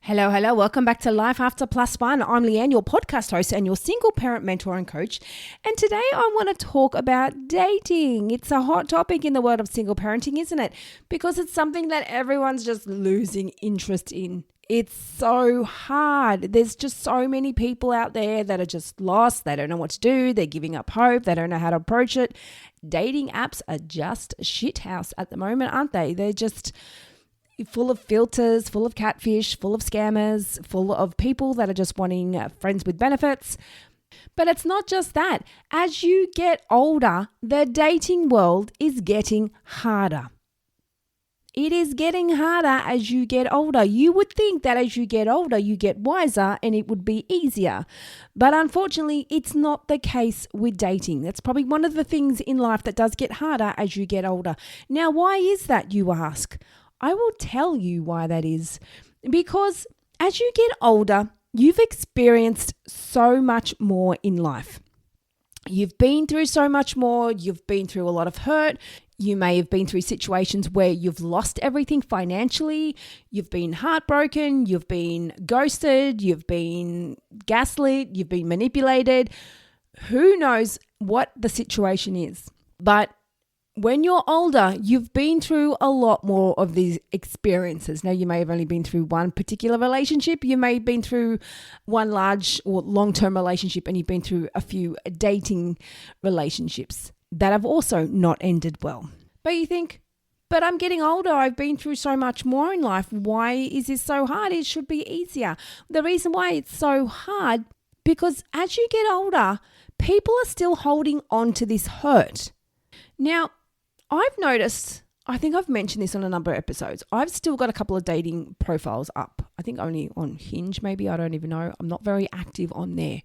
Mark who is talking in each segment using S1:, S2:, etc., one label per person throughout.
S1: Hello. Welcome back to Life After Plus One. I'm Leanne, your podcast host and your single parent mentor and coach. And today I want to talk about dating. It's a hot topic in the world of single parenting, isn't it? Because it's something that everyone's just losing interest in. It's so hard. There's just so many people out there that are just lost. They don't know what to do. They're giving up hope. They don't know how to approach it. Dating apps are just a shithouse at the moment, aren't they? They're just full of filters, full of catfish, full of scammers, full of people that are just wanting friends with benefits. But it's not just that. As you get older, the dating world is getting harder. It is getting harder as you get older. You would think that as you get older, you get wiser and it would be easier. But unfortunately, it's not the case with dating. That's probably one of the things in life that does get harder as you get older. Now, why is that, you ask? I will tell you why that is. Because as you get older, you've experienced so much more in life. You've been through so much more. You've been through a lot of hurt. You may have been through situations where you've lost everything financially. You've been heartbroken. You've been ghosted. You've been gaslit. You've been manipulated. Who knows what the situation is? But when you're older, you've been through a lot more of these experiences. Now, you may have only been through one particular relationship. You may have been through one large or long-term relationship, and you've been through a few dating relationships that have also not ended well. But you think, but I'm getting older. I've been through so much more in life. Why is this so hard? It should be easier. The reason why it's so hard, because as you get older, people are still holding on to this hurt. Now, I've noticed, I think I've mentioned this on a number of episodes, I've still got a couple of dating profiles up. I think only on Hinge maybe, I don't even know. I'm not very active on there.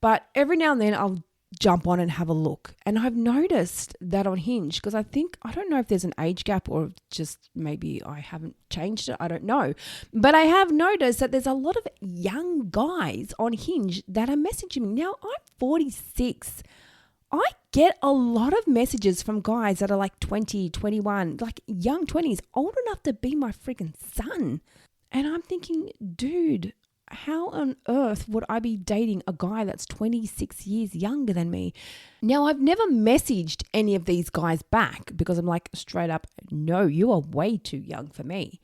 S1: But every now and then I'll jump on and have a look. And I've noticed that on Hinge, because I don't know if there's an age gap or just maybe I haven't changed it. I don't know. But I have noticed that there's a lot of young guys on Hinge that are messaging me. Now, I'm 46. I get a lot of messages from guys that are like 20, 21, like young 20s, old enough to be my freaking son. And I'm thinking, dude, how on earth would I be dating a guy that's 26 years younger than me? Now, I've never messaged any of these guys back because I'm like, straight up, no, you are way too young for me.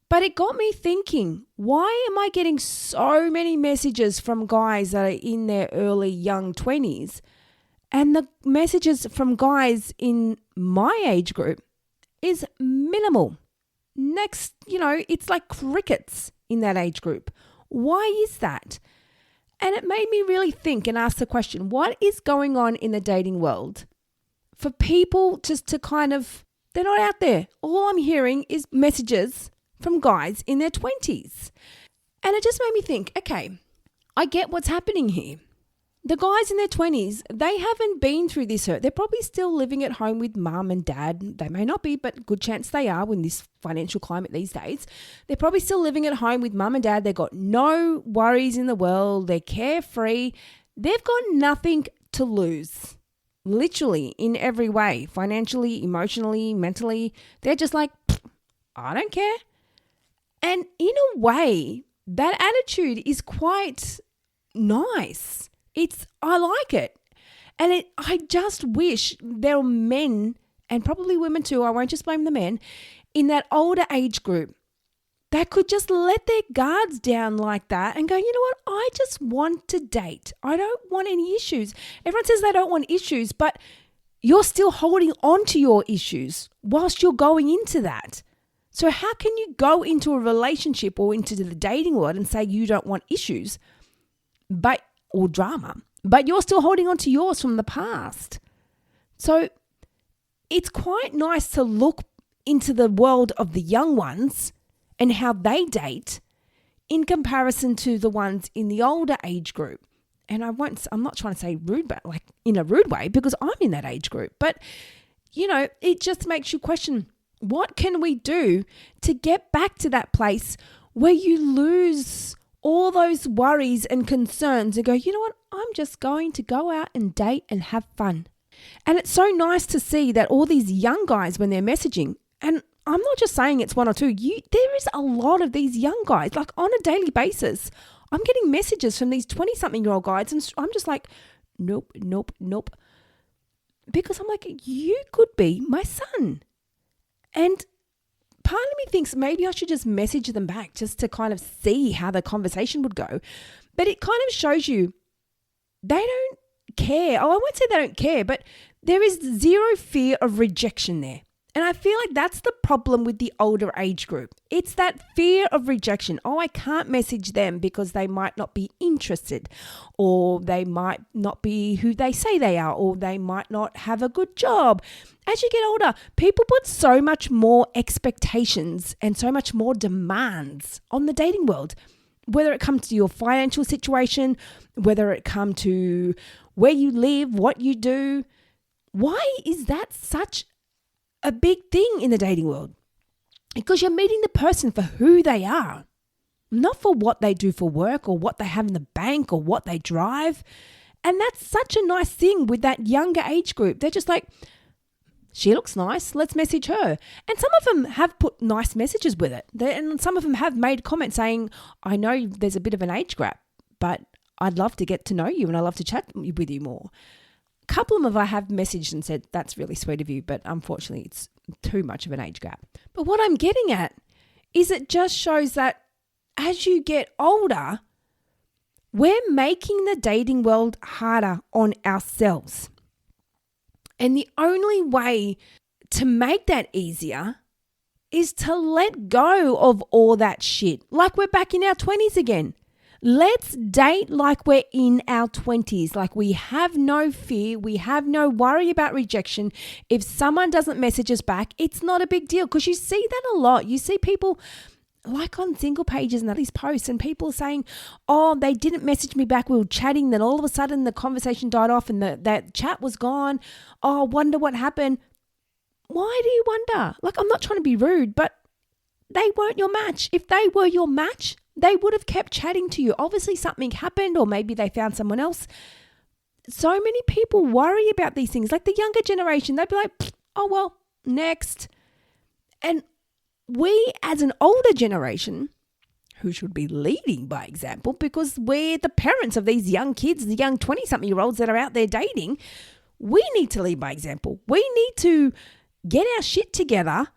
S1: But it got me thinking, why am I getting so many messages from guys that are in their early young 20s? And the messages from guys in my age group is minimal. Next, it's like crickets in that age group. Why is that? And it made me really think and ask the question, what is going on in the dating world for people just to they're not out there. All I'm hearing is messages from guys in their 20s. And it just made me think, okay, I get what's happening here. The guys in their 20s, they haven't been through this hurt. They're probably still living at home with mum and dad. They may not be, but good chance they are in this financial climate these days. They're probably still living at home with mum and dad. They've got no worries in the world. They're carefree. They've got nothing to lose, literally in every way, financially, emotionally, mentally. They're just like, I don't care. And in a way, that attitude is quite nice. I like it. And I just wish there were men, and probably women too, I won't just blame the men, in that older age group that could just let their guards down like that and go, you know what, I just want to date. I don't want any issues. Everyone says they don't want issues, but you're still holding on to your issues whilst you're going into that. So how can you go into a relationship or into the dating world and say you don't want issues, or drama, but you're still holding on to yours from the past? So it's quite nice to look into the world of the young ones and how they date in comparison to the ones in the older age group. And I'm not trying to say rude, but like in a rude way, because I'm in that age group. But, it just makes you question, what can we do to get back to that place where you lose all those worries and concerns and go, you know what, I'm just going to go out and date and have fun. And it's so nice to see that all these young guys, when they're messaging, and I'm not just saying it's one or two. There is a lot of these young guys, like on a daily basis. I'm getting messages from these 20-something-year-old guys, and I'm just like, nope. Because I'm like, you could be my son. And part of me thinks maybe I should just message them back just to kind of see how the conversation would go. But it kind of shows you they don't care. Oh, I won't say they don't care, but there is zero fear of rejection there. And I feel like that's the problem with the older age group. It's that fear of rejection. Oh, I can't message them because they might not be interested, or they might not be who they say they are, or they might not have a good job. As you get older, people put so much more expectations and so much more demands on the dating world, whether it comes to your financial situation, whether it comes to where you live, what you do. Why is that such a big thing in the dating world? Because you're meeting the person for who they are, not for what they do for work or what they have in the bank or what they drive. And that's such a nice thing with that younger age group. They're just like, she looks nice, let's message her. And some of them have put nice messages with it. And some of them have made comments saying, I know there's a bit of an age gap, but I'd love to get to know you and I'd love to chat with you more. A couple of them I have messaged and said, that's really sweet of you, but unfortunately it's too much of an age gap. But what I'm getting at is it just shows that as you get older, we're making the dating world harder on ourselves. And the only way to make that easier is to let go of all that shit. Like we're back in our 20s again. Let's date like we're in our 20s. Like we have no fear. We have no worry about rejection. If someone doesn't message us back, it's not a big deal, because you see that a lot. You see people like on single pages and all these posts, and people saying, oh, they didn't message me back. We were chatting. Then all of a sudden the conversation died off and that chat was gone. Oh, I wonder what happened. Why do you wonder? Like, I'm not trying to be rude, but they weren't your match. If they were your match, they would have kept chatting to you. Obviously something happened, or maybe they found someone else. So many people worry about these things. Like the younger generation, they'd be like, oh, well, next. And we as an older generation, who should be leading by example, because we're the parents of these young kids, the young 20-something-year-olds that are out there dating, we need to lead by example. We need to get our shit together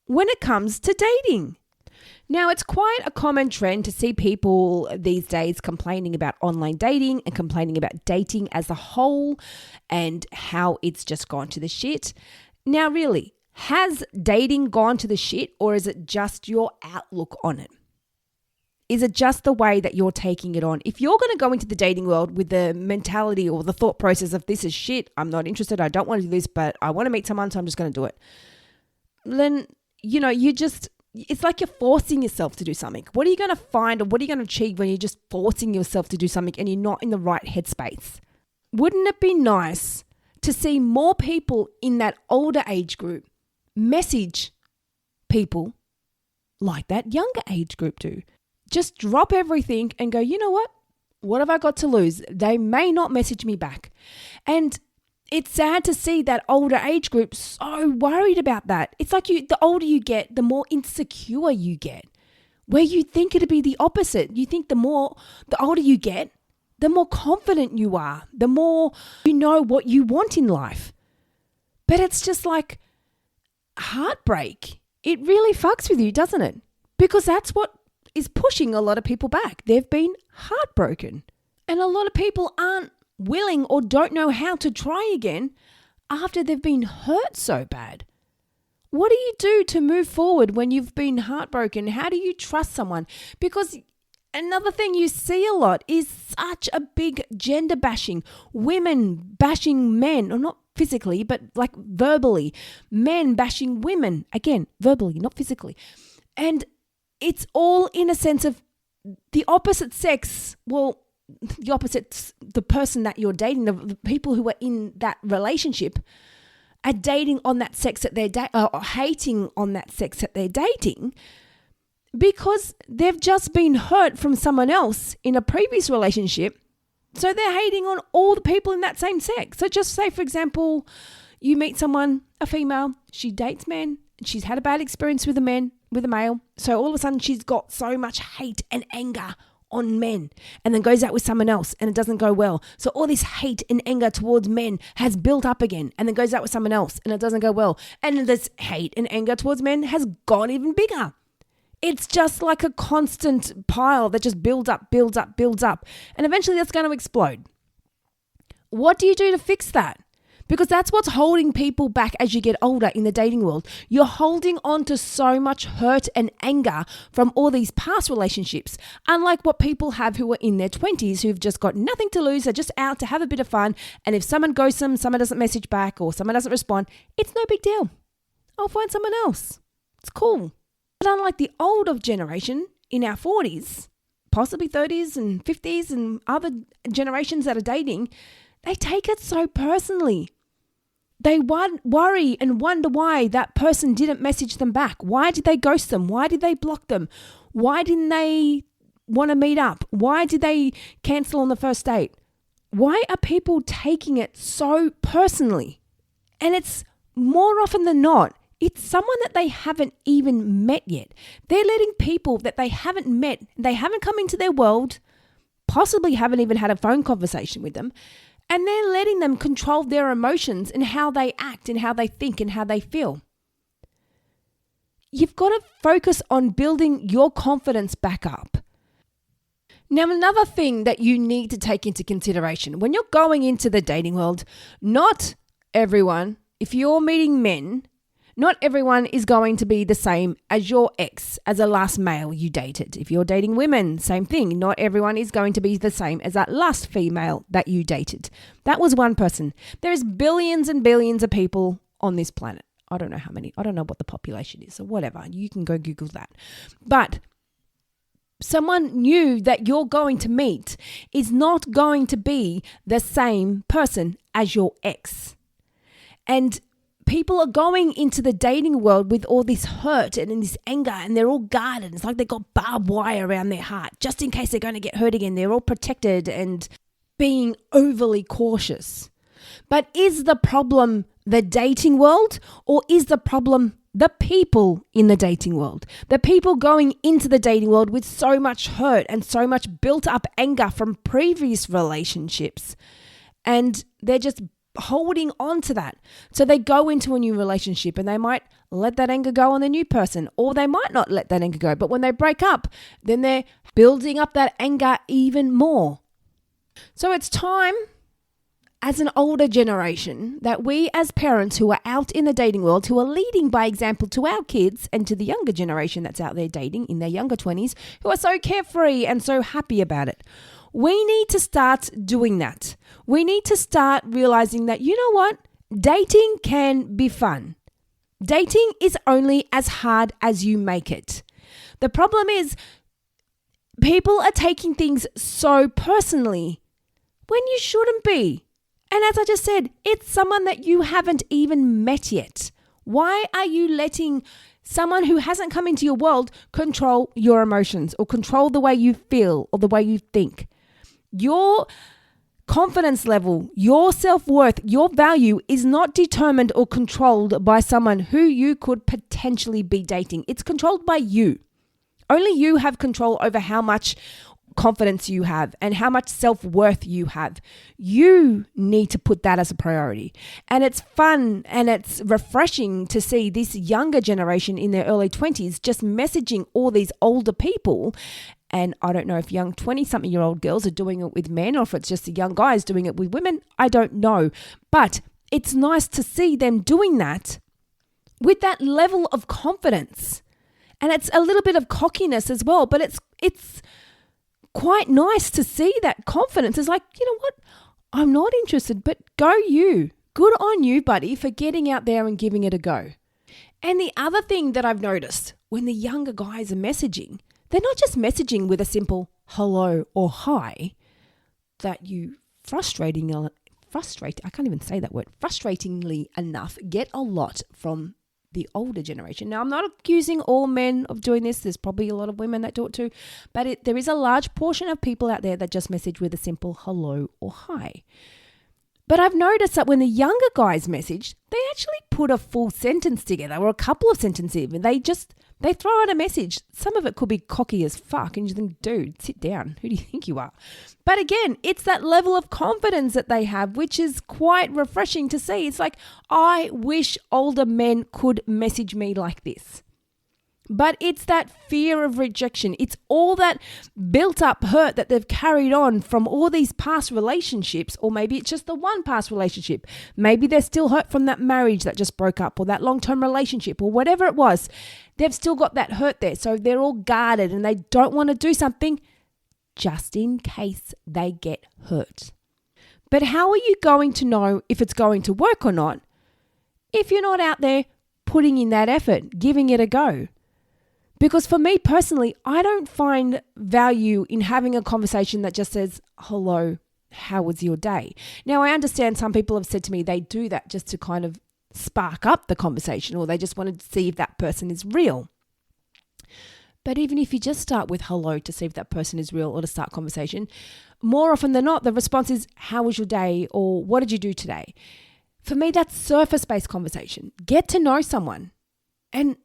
S1: when it comes to dating. Now, it's quite a common trend to see people these days complaining about online dating and complaining about dating as a whole and how it's just gone to the shit. Now, really, has dating gone to the shit, or is it just your outlook on it? Is it just the way that you're taking it on? If you're going to go into the dating world with the mentality or the thought process of this is shit, I'm not interested, I don't want to do this, but I want to meet someone, so I'm just going to do it. Then, it's like you're forcing yourself to do something. What are you going to find, or what are you going to achieve when you're just forcing yourself to do something and you're not in the right headspace? Wouldn't it be nice to see more people in that older age group message people like that younger age group do? Just drop everything and go, you know what? What have I got to lose? They may not message me back. And it's sad to see that older age group so worried about that. It's like the older you get, the more insecure you get, where you think it'd be the opposite. You think the older you get, the more confident you are, the more you know what you want in life. But it's just like heartbreak. It really fucks with you, doesn't it? Because that's what is pushing a lot of people back. They've been heartbroken. And a lot of people aren't willing or don't know how to try again after they've been hurt so bad. What do you do to move forward when you've been heartbroken? How do you trust someone? Because another thing you see a lot is such a big gender bashing, women bashing men, or not physically, but like verbally, men bashing women, again, verbally, not physically. And it's all in a sense of the opposite sex, the person that you're dating, the people who are in that relationship are dating on that sex that they're or hating on that sex that they're dating, because they've just been hurt from someone else in a previous relationship. So they're hating on all the people in that same sex. So just say, for example, you meet someone, a female, she dates men, she's had a bad experience with a male. So all of a sudden she's got so much hate and anger on men, and then goes out with someone else and it doesn't go well. So all this hate and anger towards men has built up again, and then goes out with someone else and it doesn't go well. And this hate and anger towards men has gone even bigger. It's just like a constant pile that just builds up. And eventually that's going to explode. What do you do to fix that? Because that's what's holding people back as you get older in the dating world. You're holding on to so much hurt and anger from all these past relationships, unlike what people have who are in their 20s who've just got nothing to lose. They're just out to have a bit of fun. And if someone ghosts them, someone doesn't message back, or someone doesn't respond, it's no big deal. I'll find someone else. It's cool. But unlike the older generation in our 40s, possibly 30s and 50s and other generations that are dating, they take it so personally. They worry and wonder why that person didn't message them back. Why did they ghost them? Why did they block them? Why didn't they want to meet up? Why did they cancel on the first date? Why are people taking it so personally? And it's more often than not, it's someone that they haven't even met yet. They're letting people that they haven't met, they haven't come into their world, possibly haven't even had a phone conversation with them, and they're letting them control their emotions and how they act and how they think and how they feel. You've got to focus on building your confidence back up. Now, another thing that you need to take into consideration when you're going into the dating world, not everyone, if you're meeting men, not everyone is going to be the same as your ex, as a last male you dated. If you're dating women, same thing. Not everyone is going to be the same as that last female that you dated. That was one person. There is billions and billions of people on this planet. I don't know how many. I don't know what the population is or whatever. You can go Google that. But someone new that you're going to meet is not going to be the same person as your ex. And people are going into the dating world with all this hurt and this anger, and they're all guarded. It's like they've got barbed wire around their heart just in case they're going to get hurt again. They're all protected and being overly cautious. But is the problem the dating world, or is the problem the people in the dating world? The people going into the dating world with so much hurt and so much built up anger from previous relationships, and they're just holding on to that. So they go into a new relationship and they might let that anger go on the new person, or they might not let that anger go. But when they break up, then they're building up that anger even more. So it's time, as an older generation, that we as parents who are out in the dating world, who are leading by example to our kids and to the younger generation that's out there dating in their younger 20s, who are so carefree and so happy about it, we need to start doing that. We need to start realizing that, you know what? Dating can be fun. Dating is only as hard as you make it. The problem is people are taking things so personally when you shouldn't be. And as I just said, it's someone that you haven't even met yet. Why are you letting someone who hasn't come into your world control your emotions or control the way you feel or the way you think? Your confidence level, your self-worth, your value is not determined or controlled by someone who you could potentially be dating. It's controlled by you. Only you have control over how much confidence you have and how much self-worth you have. You need to put that as a priority. And it's fun and it's refreshing to see this younger generation in their early 20s just messaging all these older people. And I don't know if young 20-something-year-old girls are doing it with men or if it's just the young guys doing it with women. I don't know. But it's nice to see them doing that with that level of confidence. And it's a little bit of cockiness as well, but it's quite nice to see that confidence. It's like, you know what? I'm not interested, but go you. Good on you, buddy, for getting out there and giving it a go. And the other thing that I've noticed when the younger guys are messaging, they're not just messaging with a simple hello or hi that you frustratingly enough get a lot from the older generation. Now, I'm not accusing all men of doing this. There's probably a lot of women that do it too. But there is a large portion of people out there that just message with a simple hello or hi. But I've noticed that when the younger guys message, they actually put a full sentence together or a couple of sentences even. They throw out a message. Some of it could be cocky as fuck and you think, dude, sit down. Who do you think you are? But again, it's that level of confidence that they have, which is quite refreshing to see. It's like, I wish older men could message me like this. But it's that fear of rejection. It's all that built up hurt that they've carried on from all these past relationships, or maybe it's just the one past relationship. Maybe they're still hurt from that marriage that just broke up or that long-term relationship or whatever it was. They've still got that hurt there. So they're all guarded and they don't want to do something just in case they get hurt. But how are you going to know if it's going to work or not if you're not out there putting in that effort, giving it a go? Because for me personally, I don't find value in having a conversation that just says, hello, how was your day? Now, I understand some people have said to me they do that just to kind of spark up the conversation, or they just wanted to see if that person is real. But even if you just start with hello to see if that person is real or to start conversation, more often than not, the response is, how was your day? Or what did you do today? For me, that's surface-based conversation. Get to know someone. And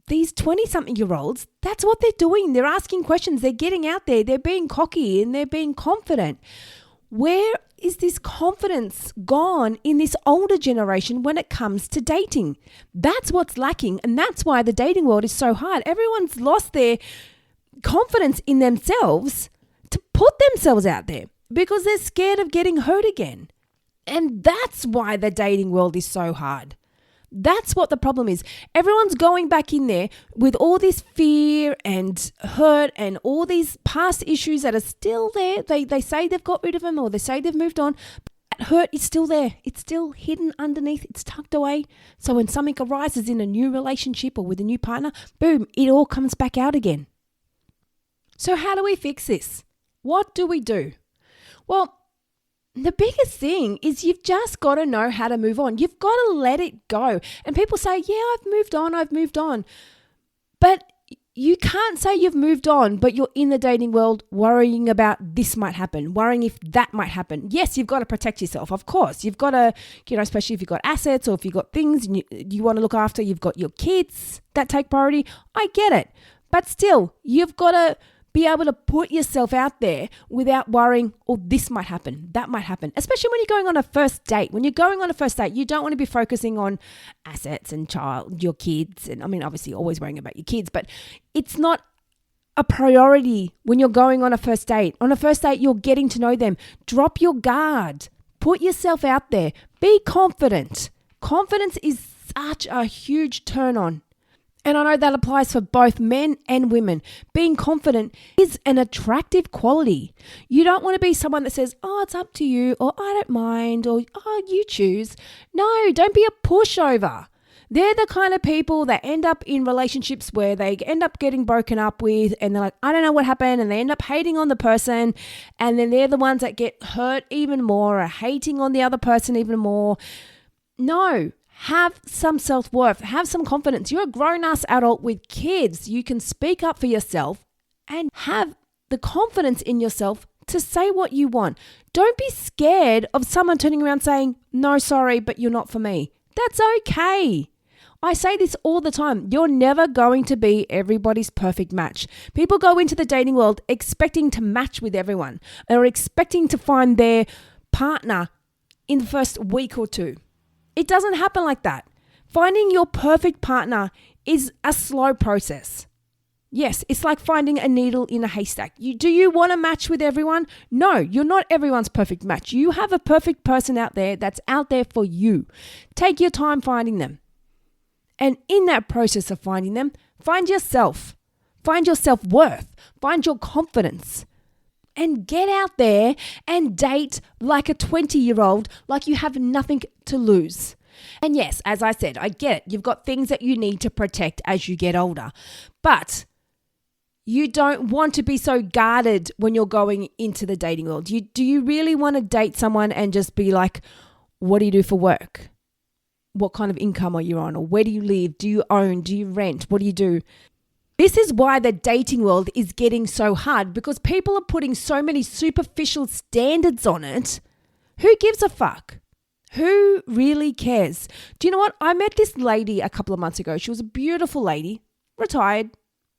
S1: these 20-something-year-olds, that's what they're doing. They're asking questions. They're getting out there. They're being cocky and they're being confident. Where is this confidence gone in this older generation when it comes to dating? That's what's lacking, and that's why the dating world is so hard. Everyone's lost their confidence in themselves to put themselves out there because they're scared of getting hurt again. And that's why the dating world is so hard. That's what the problem is. Everyone's going back in there with all this fear and hurt and all these past issues that are still there. They say they've got rid of them or they say they've moved on. That hurt is still there. It's still hidden underneath. It's tucked away. So when something arises in a new relationship or with a new partner, boom, it all comes back out again. So how do we fix this? What do we do? Well, the biggest thing is you've just got to know how to move on. You've got to let it go. And people say, yeah, I've moved on. But you can't say you've moved on, but you're in the dating world worrying about this might happen, worrying if that might happen. Yes, you've got to protect yourself. Of course, you've got to, especially if you've got assets or if you've got things and you want to look after, you've got your kids that take priority. I get it. But still, you've got to be able to put yourself out there without worrying, oh, this might happen, that might happen. Especially when you're going on a first date. When you're going on a first date, you don't want to be focusing on assets and your kids. And I mean, obviously always worrying about your kids, but it's not a priority when you're going on a first date. On a first date, you're getting to know them. Drop your guard. Put yourself out there. Be confident. Confidence is such a huge turn on. And I know that applies for both men and women. Being confident is an attractive quality. You don't want to be someone that says, oh, it's up to you, or I don't mind, or oh, you choose. No, don't be a pushover. They're the kind of people that end up in relationships where they end up getting broken up with and they're like, I don't know what happened, and they end up hating on the person, and then they're the ones that get hurt even more or hating on the other person even more. No. Have some self-worth. Have some confidence. You're a grown-ass adult with kids. You can speak up for yourself and have the confidence in yourself to say what you want. Don't be scared of someone turning around saying, no, sorry, but you're not for me. That's okay. I say this all the time. You're never going to be everybody's perfect match. People go into the dating world expecting to match with everyone or expecting to find their partner in the first week or two. It doesn't happen like that. Finding your perfect partner is a slow process. Yes, it's like finding a needle in a haystack. Do you want to match with everyone? No, you're not everyone's perfect match. You have a perfect person out there that's out there for you. Take your time finding them. And in that process of finding them, find yourself. Find your self-worth. Find your confidence. And get out there and date like a 20-year-old, like you have nothing to lose. And yes, as I said, I get it. You've got things that you need to protect as you get older. But you don't want to be so guarded when you're going into the dating world. Do you really want to date someone and just be like, what do you do for work? What kind of income are you on? Or where do you live? Do you own? Do you rent? What do you do? This is why the dating world is getting so hard, because people are putting so many superficial standards on it. Who gives a fuck? Who really cares? Do you know what? I met this lady a couple of months ago. She was a beautiful lady, retired,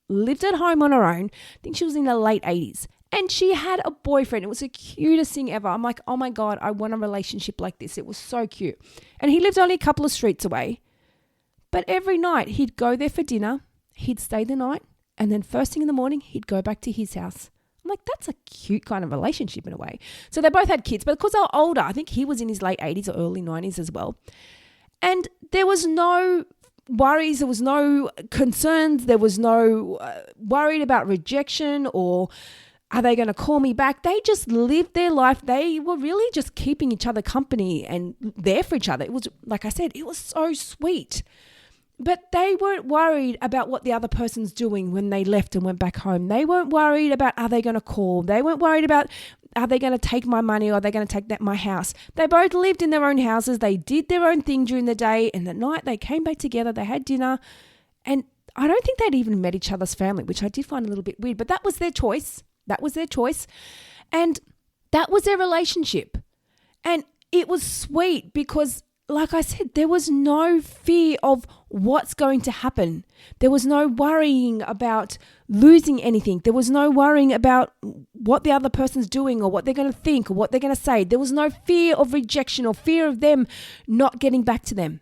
S1: lived at home on her own. I think she was in her late 80s. And she had a boyfriend. It was the cutest thing ever. I'm like, oh my God, I want a relationship like this. It was so cute. And he lived only a couple of streets away. But every night he'd go there for dinner. He'd stay the night. And then first thing in the morning, he'd go back to his house. I'm like, that's a cute kind of relationship in a way. So they both had kids. But because they were older, I think he was in his late 80s or early 90s as well. And there was no worries. There was no concerns. There was no worried about rejection or are they going to call me back? They just lived their life. They were really just keeping each other company and there for each other. It was, like I said, it was so sweet. But they weren't worried about what the other person's doing when they left and went back home. They weren't worried about are they going to call. They weren't worried about are they going to take my money or are they going to take my house. They both lived in their own houses. They did their own thing during the day. And at night they came back together. They had dinner. And I don't think they'd even met each other's family, which I did find a little bit weird. But that was their choice. That was their choice. And that was their relationship. And it was sweet because, like I said, there was no fear of what's going to happen. There was no worrying about losing anything. There was no worrying about what the other person's doing or what they're going to think or what they're going to say. There was no fear of rejection or fear of them not getting back to them.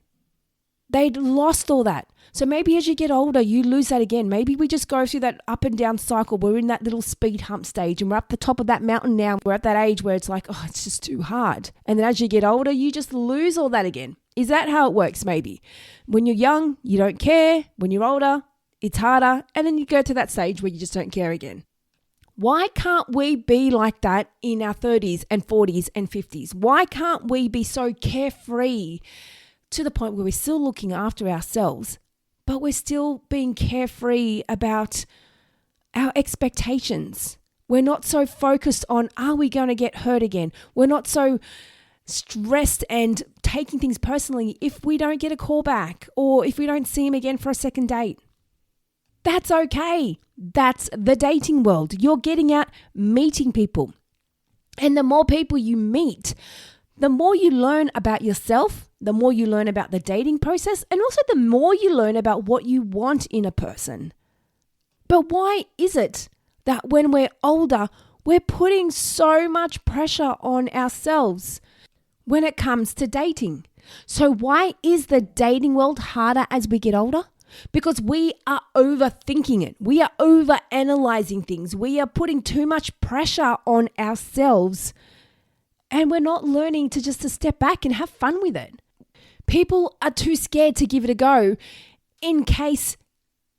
S1: They'd lost all that. So maybe as you get older, you lose that again. Maybe we just go through that up and down cycle. We're in that little speed hump stage and we're up the top of that mountain now. We're at that age where it's like, oh, it's just too hard. And then as you get older, you just lose all that again. Is that how it works? Maybe when you're young, you don't care. When you're older, it's harder. And then you go to that stage where you just don't care again. Why can't we be like that in our 30s and 40s and 50s? Why can't we be so carefree to the point where we're still looking after ourselves, but we're still being carefree about our expectations? We're not so focused on, are we going to get hurt again? We're not so stressed and taking things personally if we don't get a call back or if we don't see him again for a second date. That's okay. That's the dating world. You're getting out, meeting people. And the more people you meet, the more you learn about yourself, the more you learn about the dating process, and also the more you learn about what you want in a person. But why is it that when we're older, we're putting so much pressure on ourselves when it comes to dating? So why is the dating world harder as we get older? Because we are overthinking it. We are overanalyzing things. We are putting too much pressure on ourselves, and we're not learning to just to step back and have fun with it. People are too scared to give it a go in case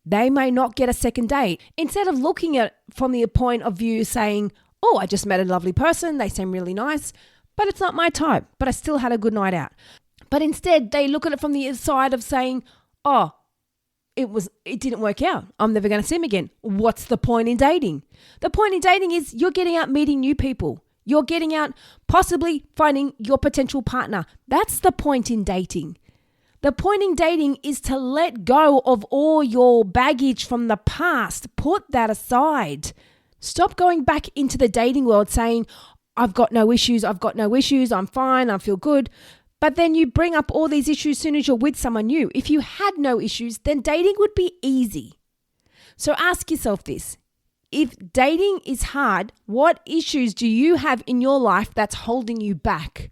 S1: they may not get a second date. Instead of looking at it from the point of view saying, oh, I just met a lovely person. They seem really nice, but it's not my type, but I still had a good night out. But instead they look at it from the side of saying, oh, it didn't work out. I'm never going to see him again. What's the point in dating? The point in dating is you're getting out meeting new people. You're getting out possibly finding your potential partner. That's the point in dating. The point in dating is to let go of all your baggage from the past. Put that aside. Stop going back into the dating world saying, I've got no issues, I'm fine, I feel good. But then you bring up all these issues as soon as you're with someone new. If you had no issues, then dating would be easy. So ask yourself this. If dating is hard, what issues do you have in your life that's holding you back?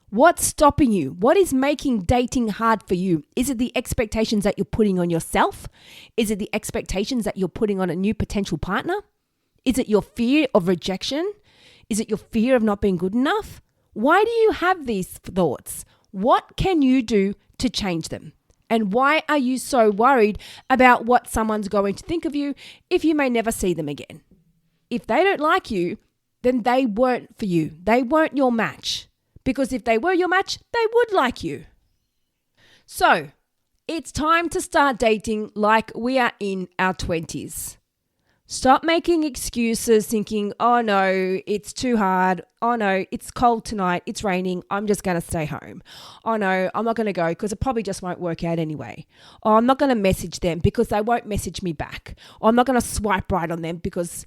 S1: What's stopping you? What is making dating hard for you? Is it the expectations that you're putting on yourself? Is it the expectations that you're putting on a new potential partner? Is it your fear of rejection? Is it your fear of not being good enough? Why do you have these thoughts? What can you do to change them? And why are you so worried about what someone's going to think of you if you may never see them again? If they don't like you, then they weren't for you. They weren't your match. Because if they were your match, they would like you. So, it's time to start dating like we are in our 20s. Stop making excuses thinking, oh no, it's too hard. Oh no, it's cold tonight. It's raining. I'm just going to stay home. Oh no, I'm not going to go because it probably just won't work out anyway. Or I'm not going to message them because they won't message me back. Or I'm not going to swipe right on them because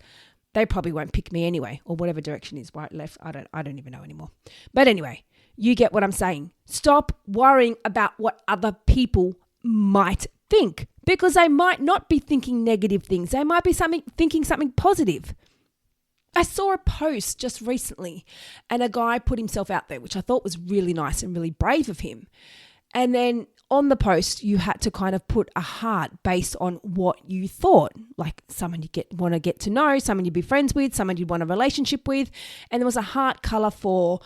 S1: They probably won't pick me anyway, or whatever direction is right, left. I don't even know anymore. But anyway, you get what I'm saying. Stop worrying about what other people might think, because they might not be thinking negative things. They might be thinking something positive. I saw a post just recently and a guy put himself out there, which I thought was really nice and really brave of him. And then on the post, you had to kind of put a heart based on what you thought, like someone you want to get to know, someone you'd be friends with, someone you'd want a relationship with. And there was a heart color for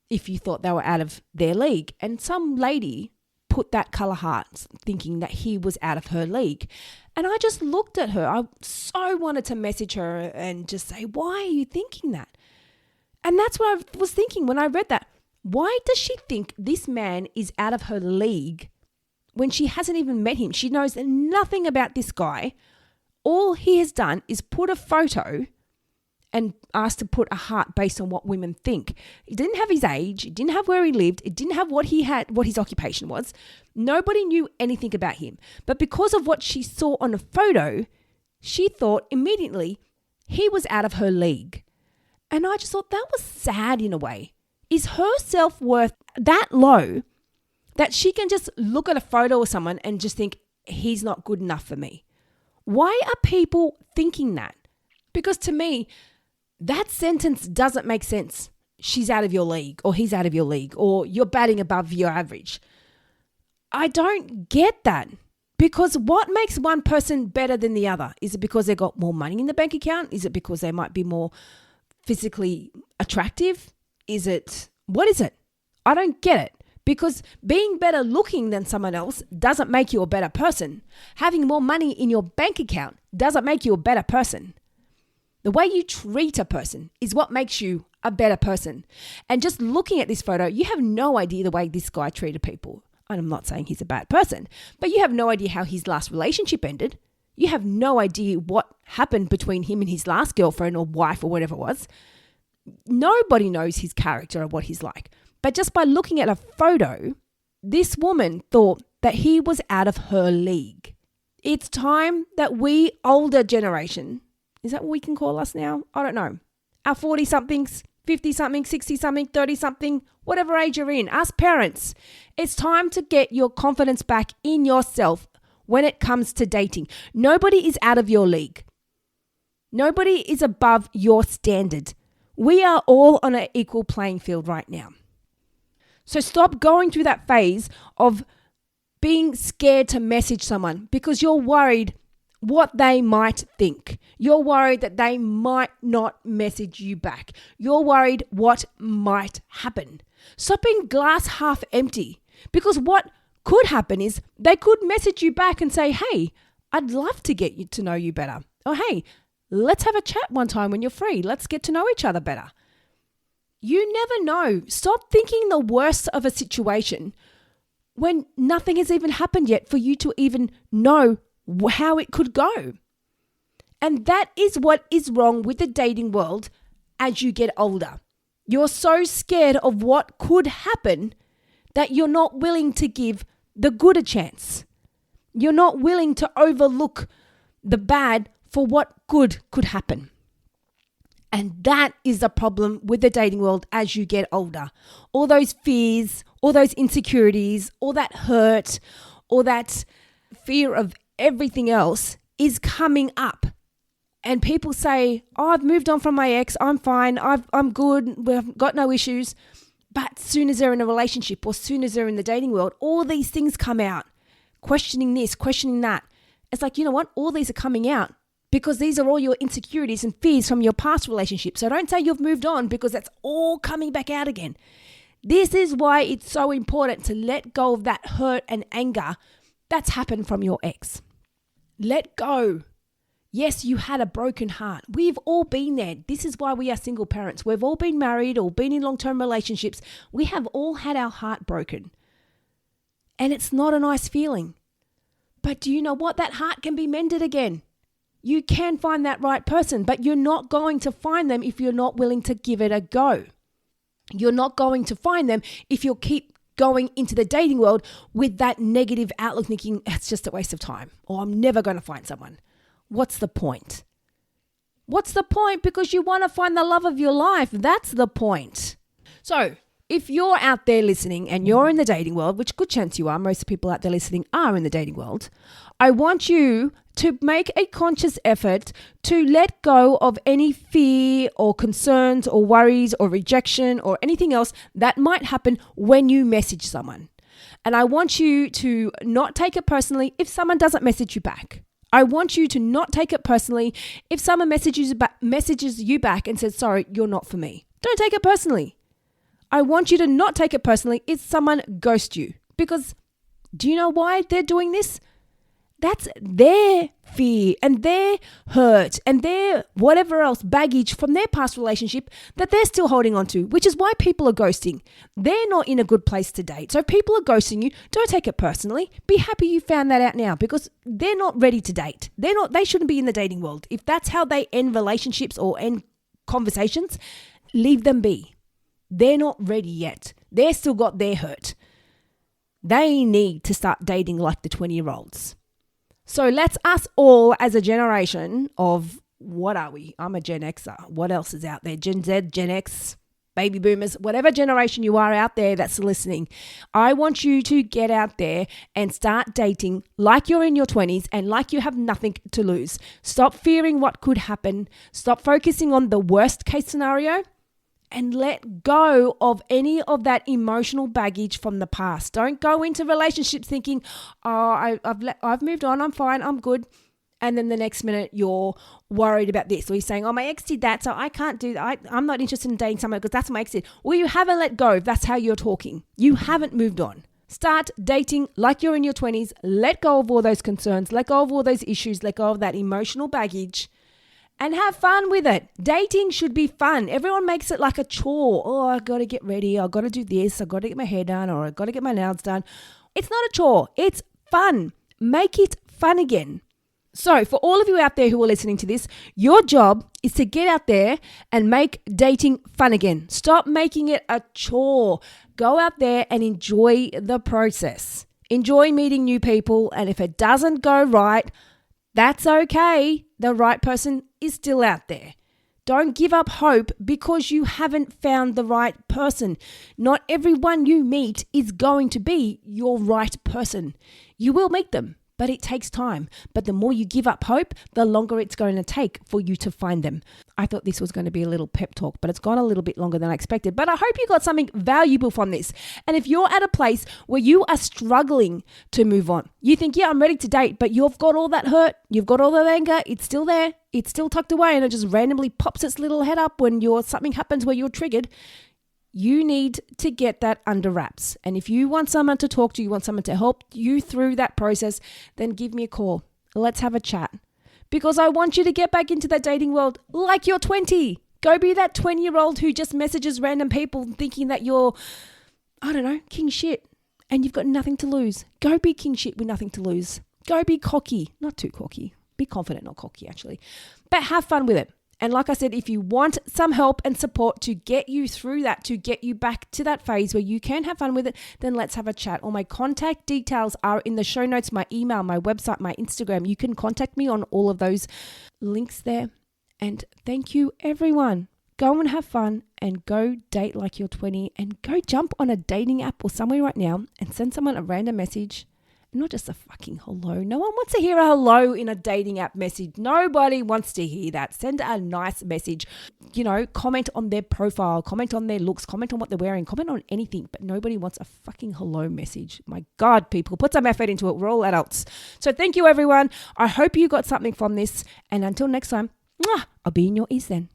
S1: if you thought they were out of their league. And some lady put that color heart thinking that he was out of her league. And I just looked at her. I so wanted to message her and just say, why are you thinking that? And that's what I was thinking when I read that. Why does she think this man is out of her league when she hasn't even met him? She knows nothing about this guy. All he has done is put a photo and asked to put a heart based on what women think. He didn't have his age. It didn't have where he lived. It didn't have what his occupation was. Nobody knew anything about him. But because of what she saw on a photo, she thought immediately he was out of her league. And I just thought that was sad in a way. Is her self-worth that low that she can just look at a photo of someone and just think, he's not good enough for me? Why are people thinking that? Because to me, that sentence doesn't make sense. She's out of your league, or he's out of your league, or you're batting above your average. I don't get that. Because what makes one person better than the other? Is it because they've got more money in the bank account? Is it because they might be more physically attractive? What is it? I don't get it. Because being better looking than someone else doesn't make you a better person. Having more money in your bank account doesn't make you a better person. The way you treat a person is what makes you a better person. And just looking at this photo, you have no idea the way this guy treated people. And I'm not saying he's a bad person, but you have no idea how his last relationship ended. You have no idea what happened between him and his last girlfriend or wife or whatever it was. Nobody knows his character or what he's like. But just by looking at a photo, this woman thought that he was out of her league. It's time that we, older generation, is that what we can call us now? I don't know. Our 40-somethings, 50-something, 60-something, 30-something, whatever age you're in, us parents, it's time to get your confidence back in yourself when it comes to dating. Nobody is out of your league. Nobody is above your standard. We are all on an equal playing field right now. So stop going through that phase of being scared to message someone because you're worried what they might think. You're worried that they might not message you back. You're worried what might happen. Stop being glass half empty, because what could happen is they could message you back and say, hey, I'd love to get you to know you better. Or hey, let's have a chat one time when you're free. Let's get to know each other better. You never know. Stop thinking the worst of a situation when nothing has even happened yet for you to even know how it could go. And that is what is wrong with the dating world as you get older. You're so scared of what could happen that you're not willing to give the good a chance. You're not willing to overlook the bad for what good could happen. And that is the problem with the dating world as you get older. All those fears, all those insecurities, all that hurt, all that fear of everything else is coming up. And people say, oh, I've moved on from my ex. I'm fine. I'm good. We've got no issues. But as soon as they're in a relationship or as soon as they're in the dating world, all these things come out. Questioning this, questioning that. It's like, you know what? All these are coming out because these are all your insecurities and fears from your past relationship. So don't say you've moved on because that's all coming back out again. This is why it's so important to let go of that hurt and anger that's happened from your ex. Let go. Yes, you had a broken heart. We've all been there. This is why we are single parents. We've all been married or been in long-term relationships. We have all had our heart broken. And it's not a nice feeling. But do you know what? That heart can be mended again. You can find that right person, but you're not going to find them if you're not willing to give it a go. You're not going to find them if you'll keep going into the dating world with that negative outlook thinking, it's just a waste of time, or I'm never going to find someone. What's the point? What's the point? Because you want to find the love of your life. That's the point. So if you're out there listening and you're in the dating world, which good chance you are, most people out there listening are in the dating world, I want you to make a conscious effort to let go of any fear or concerns or worries or rejection or anything else that might happen when you message someone. And I want you to not take it personally if someone doesn't message you back. I want you to not take it personally if someone messages you back and says, sorry, you're not for me. Don't take it personally. I want you to not take it personally if someone ghosts you. Because do you know why they're doing this? That's their fear and their hurt and their whatever else baggage from their past relationship that they're still holding on to, which is why people are ghosting. They're not in a good place to date. So if people are ghosting you, don't take it personally. Be happy you found that out now because they're not ready to date. They shouldn't be in the dating world. If that's how they end relationships or end conversations, leave them be. They're not ready yet. They've still got their hurt. They need to start dating like the 20-year-olds. So let's us all as a generation of, what are we? I'm a Gen Xer. What else is out there? Gen Z, Gen X, baby boomers, whatever generation you are out there that's listening. I want you to get out there and start dating like you're in your 20s and like you have nothing to lose. Stop fearing what could happen. Stop focusing on the worst case scenario. And let go of any of that emotional baggage from the past. Don't go into relationships thinking, oh, I've moved on, I'm fine, I'm good. And then the next minute you're worried about this. Or you're saying, oh, my ex did that, so I can't do that. I'm not interested in dating someone because that's what my ex did. Well, you haven't let go if that's how you're talking. You haven't moved on. Start dating like you're in your 20s. Let go of all those concerns. Let go of all those issues. Let go of that emotional baggage. And have fun with it. Dating should be fun. Everyone makes it like a chore. Oh, I got to get ready. I got to do this. I got to get my hair done or I got to get my nails done. It's not a chore. It's fun. Make it fun again. So for all of you out there who are listening to this, your job is to get out there and make dating fun again. Stop making it a chore. Go out there and enjoy the process. Enjoy meeting new people. And if it doesn't go right, that's okay. The right person is still out there. Don't give up hope because you haven't found the right person. Not everyone you meet is going to be your right person. You will meet them, but it takes time. But the more you give up hope, the longer it's going to take for you to find them. I thought this was going to be a little pep talk, but it's gone a little bit longer than I expected. But I hope you got something valuable from this. And if you're at a place where you are struggling to move on, you think, yeah, I'm ready to date, but you've got all that hurt, you've got all that anger, it's still there, it's still tucked away, and it just randomly pops its little head up when something happens where you're triggered. You need to get that under wraps. And if you want someone to talk to, you want someone to help you through that process, then give me a call. Let's have a chat. Because I want you to get back into that dating world like you're 20. Go be that 20-year-old who just messages random people thinking that you're, I don't know, king shit. And you've got nothing to lose. Go be king shit with nothing to lose. Go be cocky. Not too cocky. Be confident, not cocky actually. But have fun with it. And like I said, if you want some help and support to get you through that, to get you back to that phase where you can have fun with it, then let's have a chat. All my contact details are in the show notes, my email, my website, my Instagram. You can contact me on all of those links there. And thank you, everyone. Go and have fun and go date like you're 20 and go jump on a dating app or somewhere right now and send someone a random message. Not just a fucking hello. No one wants to hear a hello in a dating app message. Nobody wants to hear that. Send a nice message. Comment on their profile, comment on their looks, comment on what they're wearing, comment on anything. But nobody wants a fucking hello message. My God, people, put some effort into it. We're all adults. So thank you, everyone. I hope you got something from this. And until next time, I'll be in your ears then.